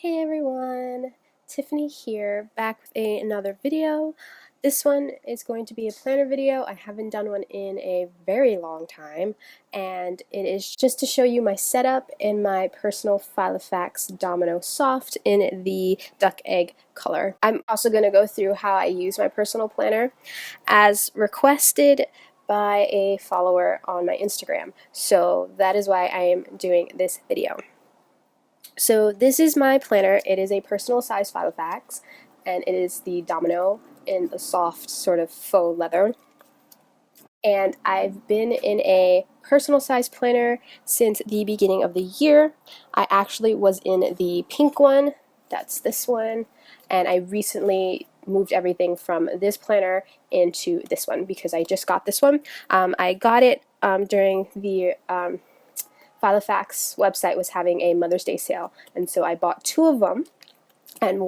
Hey everyone, Tiffany here, back with another video. This one is going to be a planner video. I haven't done one in a very long time, and it is just to show you my setup in my personal Filofax Domino Soft in the duck egg color. I'm also going to go through how I use my personal planner as requested by a follower on my Instagram. So that is why I am doing this video. So this is my planner. It is a personal size Filofax, and it is the Domino in the soft sort of faux leather. And I've been in a personal size planner since the beginning of the year. I actually was in the pink one, that's this one, and I recently moved everything from this planner into this one because I just got this one. I got it during the Filofax website was having a Mother's Day sale, and so I bought two of them, and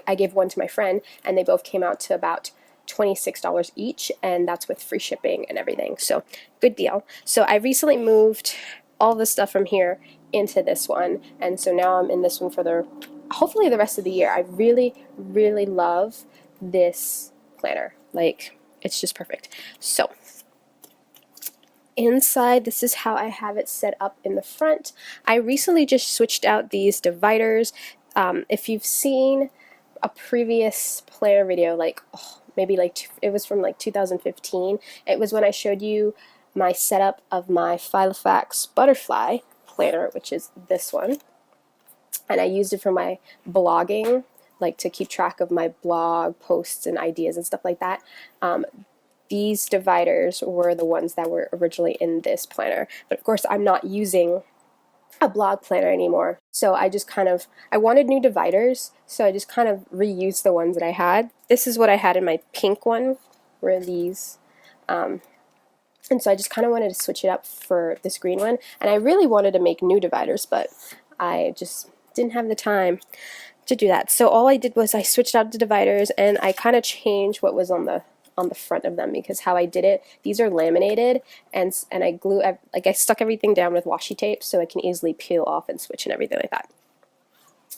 I gave one to my friend, and they both came out to about $26 each, and that's with free shipping and everything, so good deal. So I recently moved all the stuff from here into this one, and so now I'm in this one for hopefully the rest of the year. I really, really love this planner. Like, it's just perfect. So inside, this is how I have it set up in the front. I recently just switched out these dividers. If you've seen a previous planner video, like it was from like 2015, it was when I showed you my setup of my Filofax butterfly planner, which is this one, and I used it for my blogging, like to keep track of my blog posts and ideas and stuff like that. These dividers were the ones that were originally in this planner, but of course I'm not using a blog planner anymore, so I wanted new dividers, so I just kind of reused the ones that I had. This is what I had in my pink one, were these, and so I just kind of wanted to switch it up for this green one, and I really wanted to make new dividers, but I just didn't have the time to do that. So all I did was I switched out the dividers, and I kind of changed what was on the front of them, because how I did it, these are laminated, and I stuck everything down with washi tape so it can easily peel off and switch and everything like that.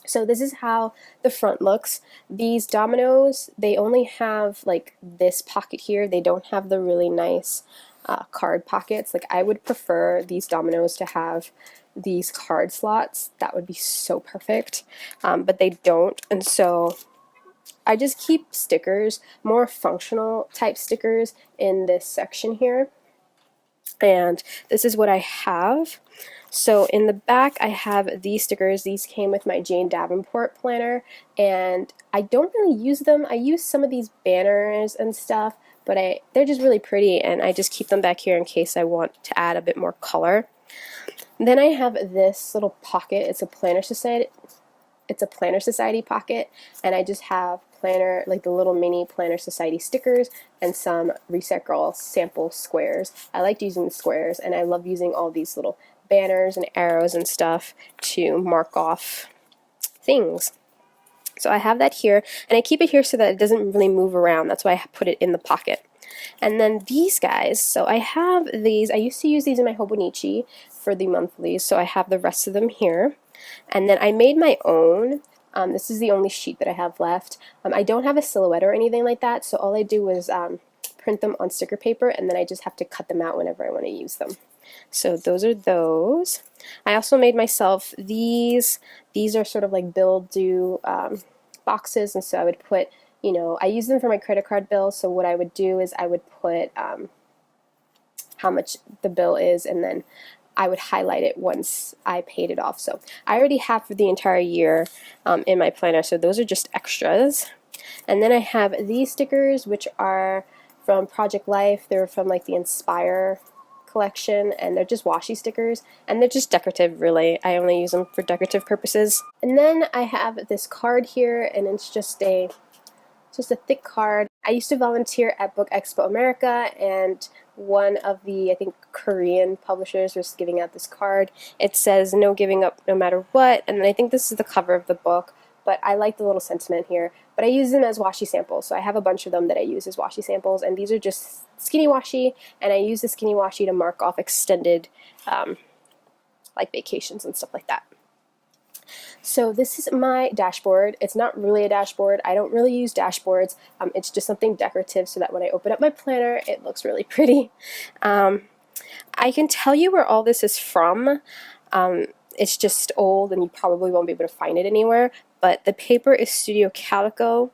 So this is how the front looks. These dominoes, they only have like this pocket here. They don't have the really nice card pockets. Like, I would prefer these dominoes to have these card slots. That would be so perfect, but they don't, and so I just keep stickers, more functional type stickers, in this section here. And this is what I have. So in the back I have these stickers. These came with my Jane Davenport planner, and I don't really use them. I use some of these banners and stuff, but they're just really pretty, and I just keep them back here in case I want to add a bit more color. Then I have this little pocket. It's a Planner Society pocket, and I just have planner, like the little mini Planner Society stickers, and some Reset Girl sample squares. I liked using the squares, and I love using all these little banners and arrows and stuff to mark off things. So I have that here, and I keep it here so that it doesn't really move around. That's why I put it in the pocket. And then these guys, so I have these. I used to use these in my Hobonichi for the monthlies, so I have the rest of them here. And then I made my own. This is the only sheet that I have left. I don't have a silhouette or anything like that, so all I do is print them on sticker paper, and then I just have to cut them out whenever I want to use them. So those are those. I also made myself these. These are sort of like bill-due boxes, and so I would put, I use them for my credit card bill, so what I would do is I would put how much the bill is, and then I would highlight it once I paid it off. So I already have for the entire year in my planner, so those are just extras. And then I have these stickers, which are from Project Life. They're from like the Inspire collection, and they're just washi stickers, and they're just decorative, really. I only use them for decorative purposes. And then I have this card here, and it's just a thick card. I used to volunteer at Book Expo America, and one of the, I think, Korean publishers was giving out this card. It says, "No giving up no matter what," and I think this is the cover of the book, but I like the little sentiment here. But I use them as washi samples, so I have a bunch of them that I use as washi samples, and these are just skinny washi, and I use the skinny washi to mark off extended like vacations and stuff like that. So this is my dashboard. It's not really a dashboard. I don't really use dashboards. It's just something decorative so that when I open up my planner, it looks really pretty. I can tell you where all this is from. It's just old and you probably won't be able to find it anywhere, but the paper is Studio Calico.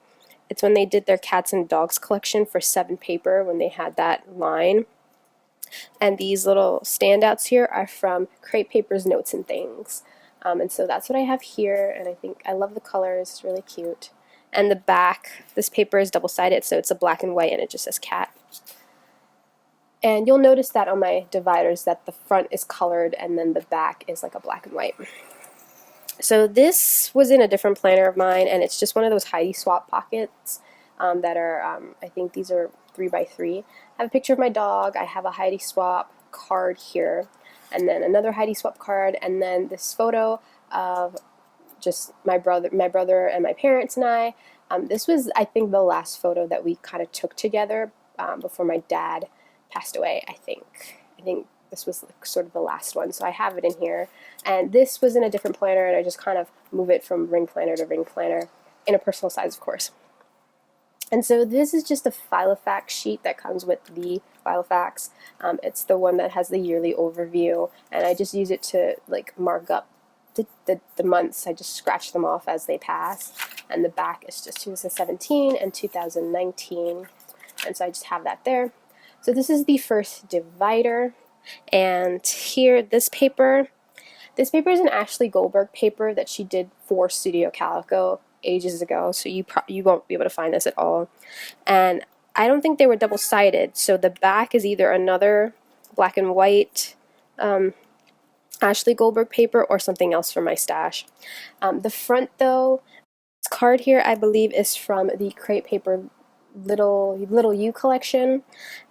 It's when they did their cats and dogs collection for 7 Paper, when they had that line. And these little standouts here are from Crepe Paper's Notes and Things. And so that's what I have here, and I think I love the colors. It's really cute. And the back, this paper is double-sided, so it's a black and white and it just says cat. And you'll notice that on my dividers that the front is colored and then the back is like a black and white. So this was in a different planner of mine, and it's just one of those Heidi Swap pockets that are, I think these are 3x3. I have a picture of my dog. I have a Heidi Swap card here, and then another Heidi Swap card, and then this photo of just my brother and my parents and I. This was, I think, the last photo that we kind of took together before my dad passed away, I think. I think this was like sort of the last one, so I have it in here. And this was in a different planner, and I just kind of move it from ring planner to ring planner, in a personal size, of course. And so this is just a Filofax sheet that comes with the Filofax. It's the one that has the yearly overview, and I just use it to like mark up the months. I just scratch them off as they pass, and the back is just 2017 and 2019, and so I just have that there. So this is the first divider, and here, this paper is an Ashley Goldberg paper that she did for Studio Calico ages ago, so you won't be able to find this at all. And I don't think they were double-sided, so the back is either another black and white Ashley Goldberg paper or something else from my stash. The front, though, this card here, I believe, is from the Crepe Paper Little You collection.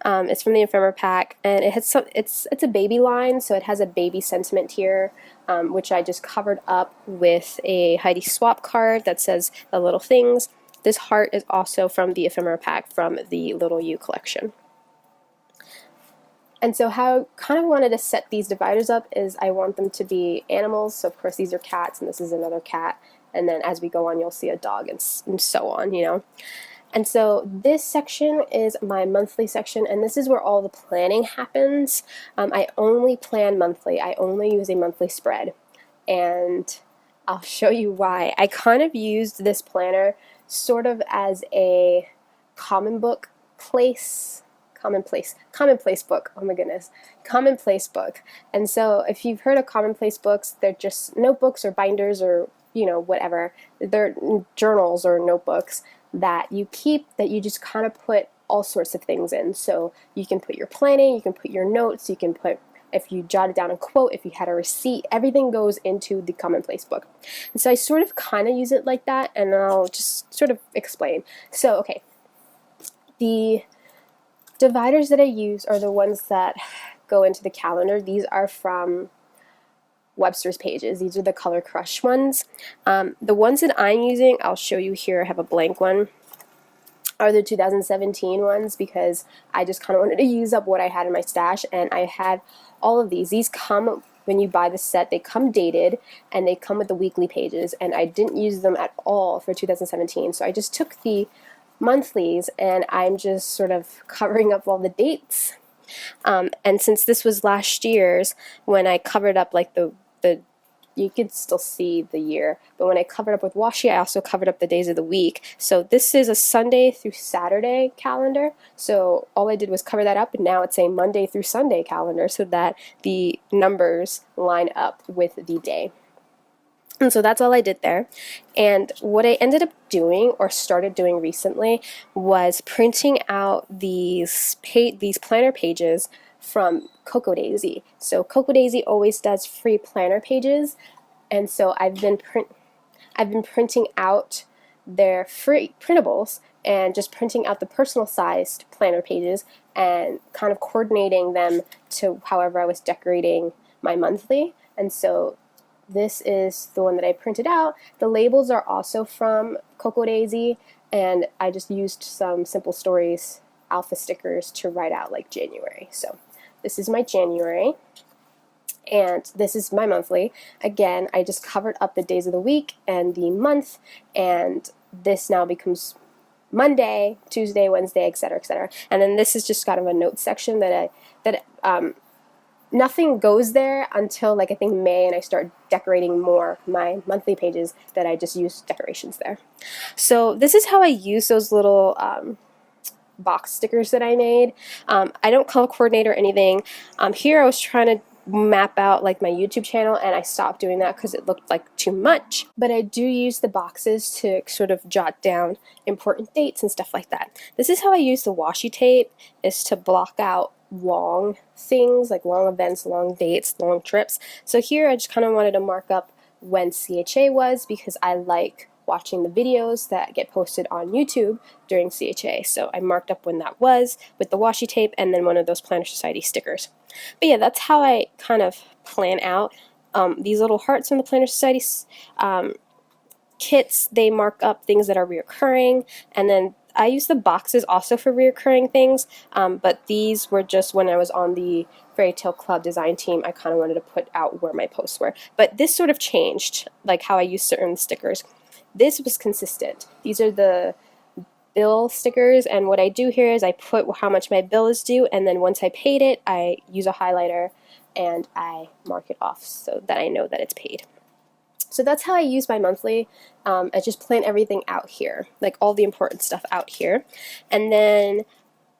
It's from the ephemera pack, and it has it's a baby line, so it has a baby sentiment here, which I just covered up with a Heidi Swap card that says the little things. This heart is also from the ephemera pack from the Little You collection. And so how I kind of wanted to set these dividers up is I want them to be animals. So of course these are cats, and this is another cat, and then as we go on you'll see a dog and so on, you know. And so this section is my monthly section, and this is where all the planning happens. I only plan monthly. I only use a monthly spread, and I'll show you why. I kind of used this planner sort of as a commonplace book. Oh my goodness, commonplace book. And so if you've heard of commonplace books, they're just notebooks or binders or, you know, whatever. They're journals or notebooks that you keep, that you just kind of put all sorts of things in. So you can put your planning, you can put your notes, you can put, if you jotted down a quote, if you had a receipt, everything goes into the commonplace book. And so I sort of kind of use it like that, and I'll just sort of explain. So, okay, the dividers that I use are the ones that go into the calendar. These are from Webster's Pages. These are the Color Crush ones. The ones that I'm using, I'll show you here, I have a blank one, are the 2017 ones, because I just kind of wanted to use up what I had in my stash, and I had all of these. These come, when you buy the set, they come dated, and they come with the weekly pages, and I didn't use them at all for 2017, so I just took the monthlies, and I'm just sort of covering up all the dates. And since this was last year's, when I covered up like the you could still see the year, but when I covered up with washi, I also covered up the days of the week. So this is a Sunday through Saturday calendar, so all I did was cover that up, and now it's a Monday through Sunday calendar, so that the numbers line up with the day. And so that's all I did there. And what I ended up doing, or started doing recently, was printing out these planner pages from Cocoa Daisy. So Cocoa Daisy always does free planner pages, and so I've been printing out their free printables and just printing out the personal sized planner pages and kind of coordinating them to however I was decorating my monthly. And so this is the one that I printed out. The labels are also from Cocoa Daisy, and I just used some Simple Stories alpha stickers to write out like January. So this is my January. And this is my monthly. Again, I just covered up the days of the week and the month, and this now becomes Monday, Tuesday, Wednesday, etc., etc. And then this is just kind of a notes section that nothing goes there until like I think May, and I start decorating more my monthly pages that I just use decorations there. So this is how I use those little box stickers that I made. I don't color coordinate or anything. Here I was trying to map out like my YouTube channel, and I stopped doing that because it looked like too much. But I do use the boxes to sort of jot down important dates and stuff like that. This is how I use the washi tape, is to block out long things, like long events, long dates, long trips. So here I just kind of wanted to mark up when CHA was, because I like watching the videos that get posted on YouTube during CHA. So I marked up when that was with the washi tape and then one of those Planner Society stickers. But yeah, that's how I kind of plan out. These little hearts from the Planner Society kits, they mark up things that are reoccurring, and then I use the boxes also for reoccurring things, but these were just when I was on the Fairy Tale Club design team. I kind of wanted to put out where my posts were. But this sort of changed, like how I use certain stickers. This was consistent. These are the bill stickers, and what I do here is I put how much my bill is due, and then once I paid it, I use a highlighter and I mark it off so that I know that it's paid. So that's how I use my monthly. I just plan everything out here, like all the important stuff out here. And then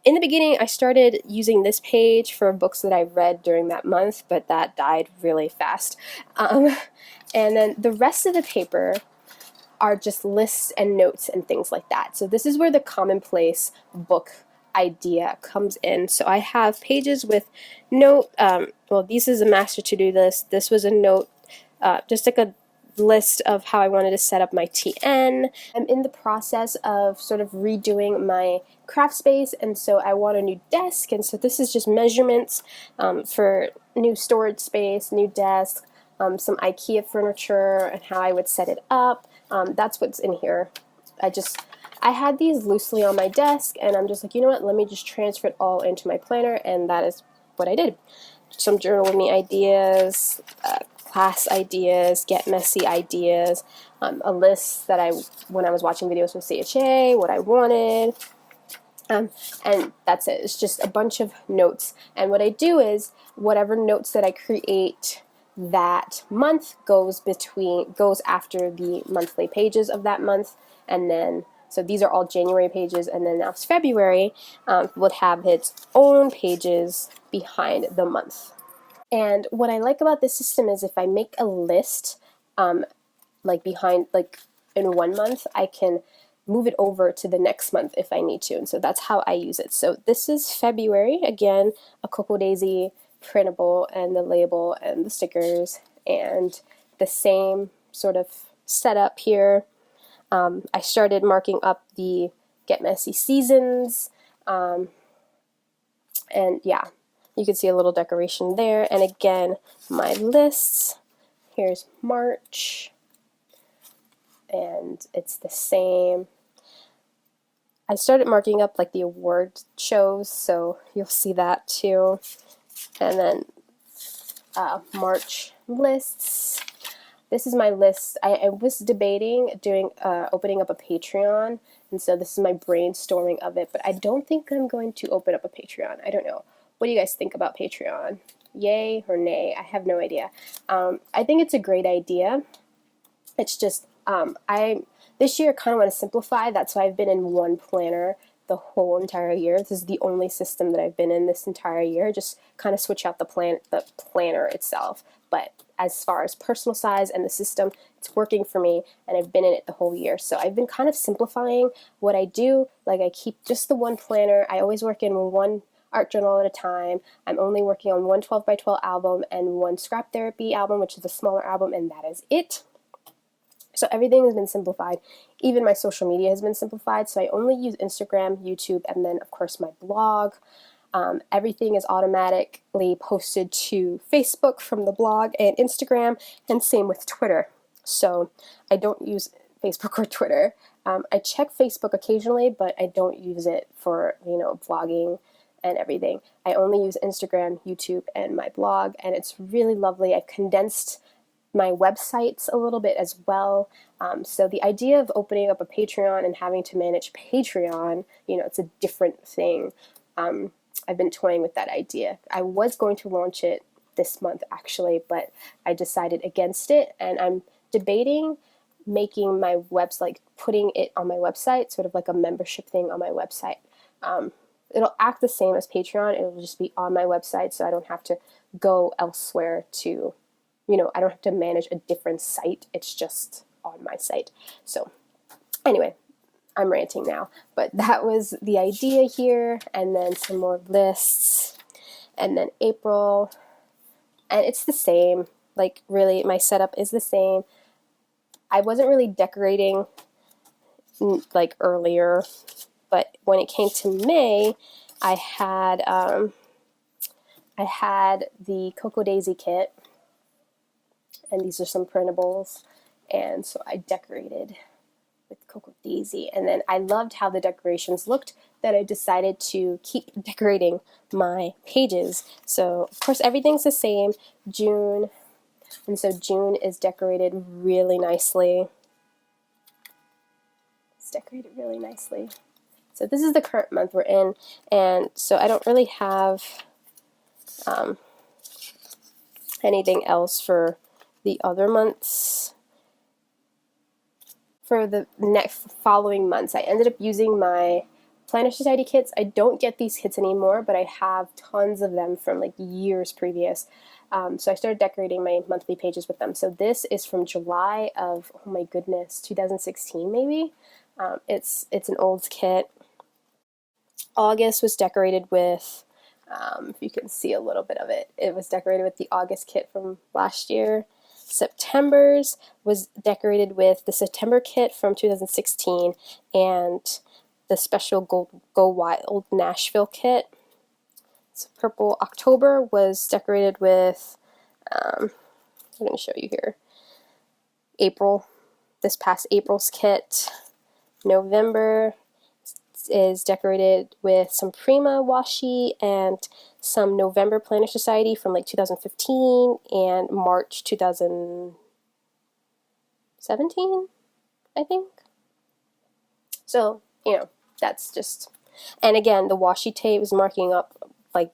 in the beginning, I started using this page for books that I read during that month, but that died really fast. And then the rest of the paper are just lists and notes and things like that. So this is where the commonplace book idea comes in. So I have pages with note, well, this is a master to-do list. This was a note, just like a list of how I wanted to set up my TN. I'm in the process of sort of redoing my craft space, and so I want a new desk, and so this is just measurements for new storage space, new desk, some IKEA furniture, and how I would set it up. That's what's in here. I had these loosely on my desk, and I'm just like, you know what, let me just transfer it all into my planner, and that is what I did. Some journal with me ideas, class ideas, get messy ideas, a list that when I was watching videos from CHA, what I wanted, and that's it. It's just a bunch of notes. And what I do is whatever notes that I create that month goes after the monthly pages of that month, and then so these are all January pages, and then now it's February would have its own pages behind the month. And what I like about this system is if I make a list like in 1 month, I can move it over to the next month if I need to, and so that's how I use it. So this is February, again, a Cocoa Daisy printable, and the label and the stickers and the same sort of setup here. I started marking up the Get Messy seasons, and yeah, you can see a little decoration there. And again, my lists, here's March, and it's the same. I started marking up like the award shows, so you'll see that too. And then March lists. This is my list. I was debating doing opening up a Patreon, and so this is my brainstorming of it, but I don't think I'm going to open up a Patreon. I don't know. What do you guys think about Patreon? Yay or nay? I have no idea. I think it's a great idea. It's just, this year I kind of want to simplify. That's why I've been in one planner the whole entire year. This is the only system that I've been in this entire year. Just kind of switch out the planner itself. But as far as personal size and the system, it's working for me, and I've been in it the whole year. So I've been kind of simplifying what I do. Like I keep just the one planner. I always work in one art journal at a time. I'm only working on one 12 by 12 album and one scrap therapy album, which is a smaller album, and that is it. So everything has been simplified. Even my social media has been simplified. So I only use Instagram, YouTube, and then of course my blog. Everything is automatically posted to Facebook from the blog and Instagram, and same with Twitter. So I don't use Facebook or Twitter. I check Facebook occasionally, but I don't use it for, vlogging and everything. I only use Instagram, YouTube, and my blog, and it's really lovely. I've condensed my websites a little bit as well. So the idea of opening up a Patreon and having to manage Patreon, you know, it's a different thing. I've been toying with that idea. I was going to launch it this month actually, but I decided against it, and I'm debating making my like putting it on my website, sort of like a membership thing on my website. It'll act the same as Patreon. It'll just be on my website, so I don't have to go elsewhere to, you know, I don't have to manage a different site. It's just on my site. So anyway, I'm ranting now, but that was the idea here. And then some more lists, and then April, and it's the same. Like, really, my setup is the same. I wasn't really decorating like earlier, but when it came to May, I had the Cocoa Daisy kit, and these are some printables, and so I decorated with Cocoa Daisy, and then I loved how the decorations looked that I decided to keep decorating my pages. So of course everything's the same. June, and so June is decorated really nicely. It's decorated really nicely. So this is the current month we're in, and so I don't really have anything else for the other months. For the next following months, I ended up using my Planner Society kits. I don't get these kits anymore, but I have tons of them from like years previous. So I started decorating my monthly pages with them. So this is from July of, oh my goodness, 2016 maybe. It's an old kit. August was decorated with, if you can see a little bit of it, it was decorated with the August kit from last year. September's was decorated with the September kit from 2016 and the special Go Wild Nashville kit. It's purple. October was decorated with, I'm going to show you here, April, this past April's kit. November is decorated with some Prima washi and some November Planner Society from like 2015 and March 2017, I think. So, you know, that's just, and again, the washi tape is marking up like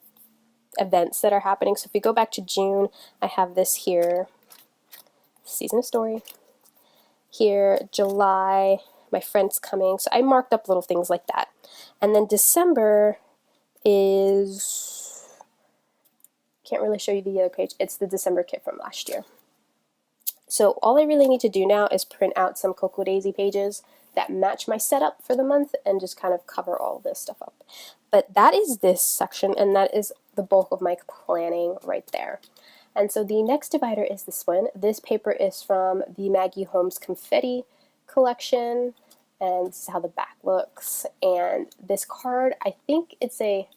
events that are happening. So if we go back to June, I have this here, Season of Story. Here, July, my friend's coming. So I marked up little things like that. And then December is, can't really show you the other page. It's the December kit from last year. So all I really need to do now is print out some Cocoa Daisy pages that match my setup for the month and just kind of cover all this stuff up. But that is this section, and that is the bulk of my planning right there. And so the next divider is this one. This paper is from the Maggie Holmes Confetti collection, and this is how the back looks. And this card, I think it's a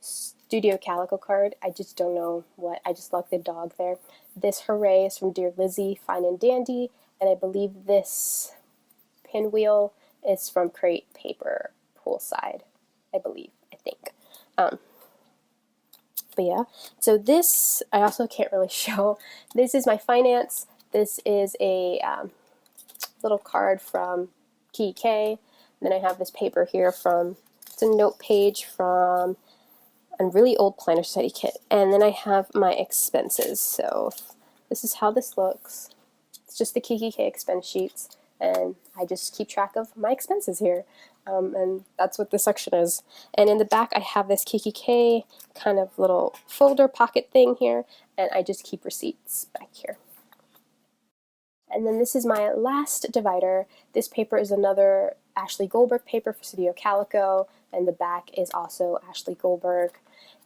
Studio Calico card. I just don't know what. I just like the dog there. This Hooray is from Dear Lizzie, Fine and Dandy, and I believe this pinwheel is from Crate Paper Poolside, I think. But yeah, so this, I also can't really show. This is my finance. This is a little card from Key K. And then I have this paper here from, it's a note page from a really old Planner Society kit. And then I have my expenses. So this is how this looks. It's just the Kiki K expense sheets, and I just keep track of my expenses here. And that's what this section is. And in the back I have this Kiki K kind of little folder pocket thing here, and I just keep receipts back here. And then this is my last divider. This paper is another Ashley Goldberg paper for Studio Calico, and the back is also Ashley Goldberg.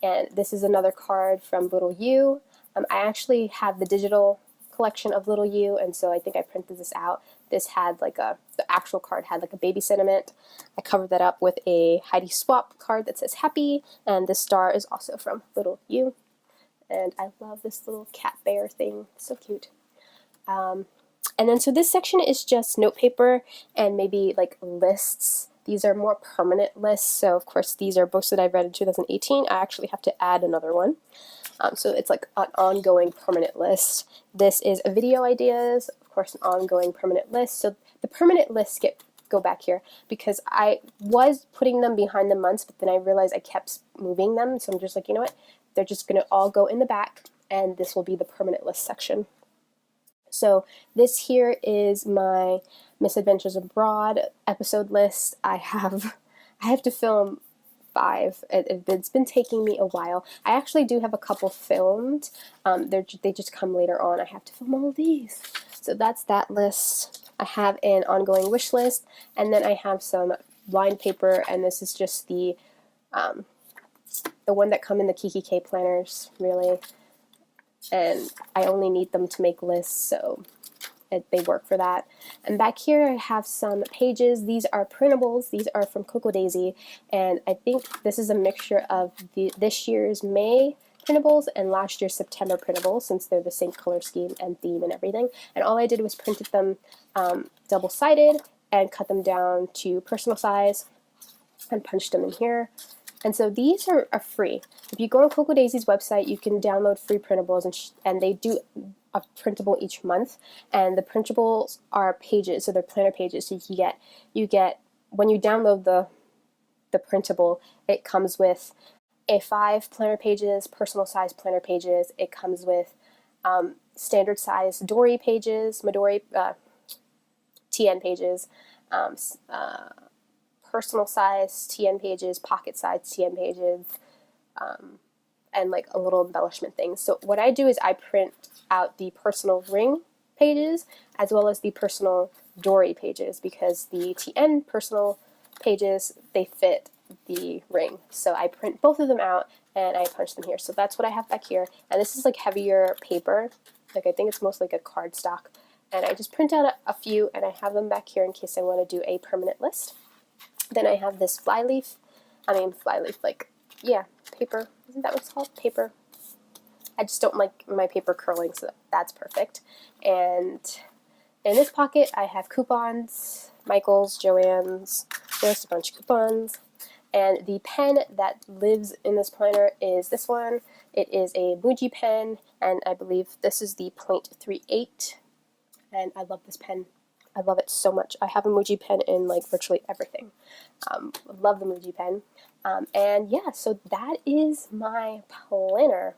And this is another card from Little You. I actually have the digital collection of Little You, and so I think I printed this out. This had like the actual card had like a baby sentiment. I covered that up with a Heidi Swap card that says happy, and this star is also from Little You. And I love this little cat bear thing, it's so cute. And then so this section is just note paper and maybe like lists These are more permanent lists, so of course these are books that I read in 2018. I actually have to add another one. So it's like an ongoing permanent list. This is video ideas, of course an ongoing permanent list. So the permanent lists go back here because I was putting them behind the months, but then I realized I kept moving them, so I'm just like, you know what, they're just going to all go in the back, and this will be the permanent list section. So this here is my Misadventures Abroad episode list. I have to film 5. It's been taking me a while. I actually do have a couple filmed. They just come later on. I have to film all of these. So that's that list. I have an ongoing wish list, and then I have some lined paper, and this is just the one that come in the Kiki K planners, really. And I only need them to make lists, so they work for that. And back here I have some pages. These are printables. These are from Cocoa Daisy, and I think this is a mixture of this year's May printables and last year's September printables, since they're the same color scheme and theme and everything. And all I did was printed them double-sided and cut them down to personal size and punched them in here. And so these are free. If you go on Cocoa Daisy's website, you can download free printables, and they do a printable each month. And the printables are pages, so they're planner pages. So you get when you download the printable, it comes with A5 planner pages, personal size planner pages. It comes with standard size Dory pages, Midori TN pages. Personal size TN pages, pocket size TN pages, and like a little embellishment thing. So what I do is I print out the personal ring pages as well as the personal Dory pages, because the TN personal pages, they fit the ring. So I print both of them out and I punch them here. So that's what I have back here. And this is like heavier paper. Like I think it's mostly like a cardstock. And I just print out a few and I have them back here in case I want to do a permanent list. Then I have this flyleaf, like, yeah, paper, isn't that what it's called? Paper. I just don't like my paper curling, so that's perfect. And in this pocket, I have coupons, Michael's, Joann's, there's a bunch of coupons. And the pen that lives in this planner is this one. It is a Muji pen, and I believe this is the .38, and I love this pen. I love it so much. I have a Muji pen in like virtually everything. Love the Muji pen. And yeah, so that is my planner,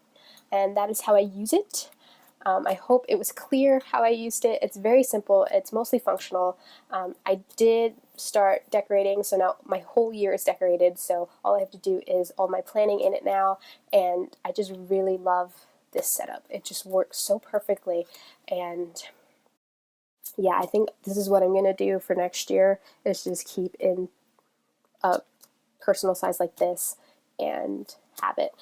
and that is how I use it. I hope it was clear how I used it. It's very simple. It's mostly functional. I did start decorating, so now my whole year is decorated, so all I have to do is all my planning in it now, and I just really love this setup. It just works so perfectly, and yeah, I think this is what I'm going to do for next year, is just keep in a personal size like this and have it.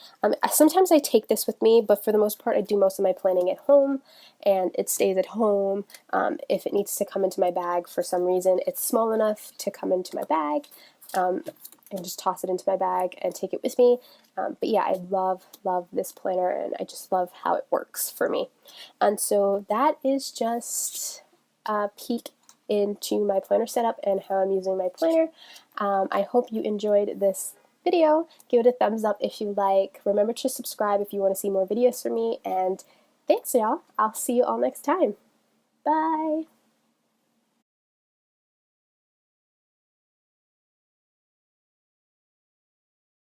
Sometimes I take this with me, but for the most part I do most of my planning at home, and it stays at home. If it needs to come into my bag for some reason, it's small enough to come into my bag, and just toss it into my bag and take it with me. But yeah, I love this planner, and I just love how it works for me. And so that is just a peek into my planner setup and how I'm using my planner. I hope you enjoyed this video. Give it a thumbs up if you like. Remember to subscribe if you want to see more videos from me, and thanks y'all. I'll see you all next time. Bye!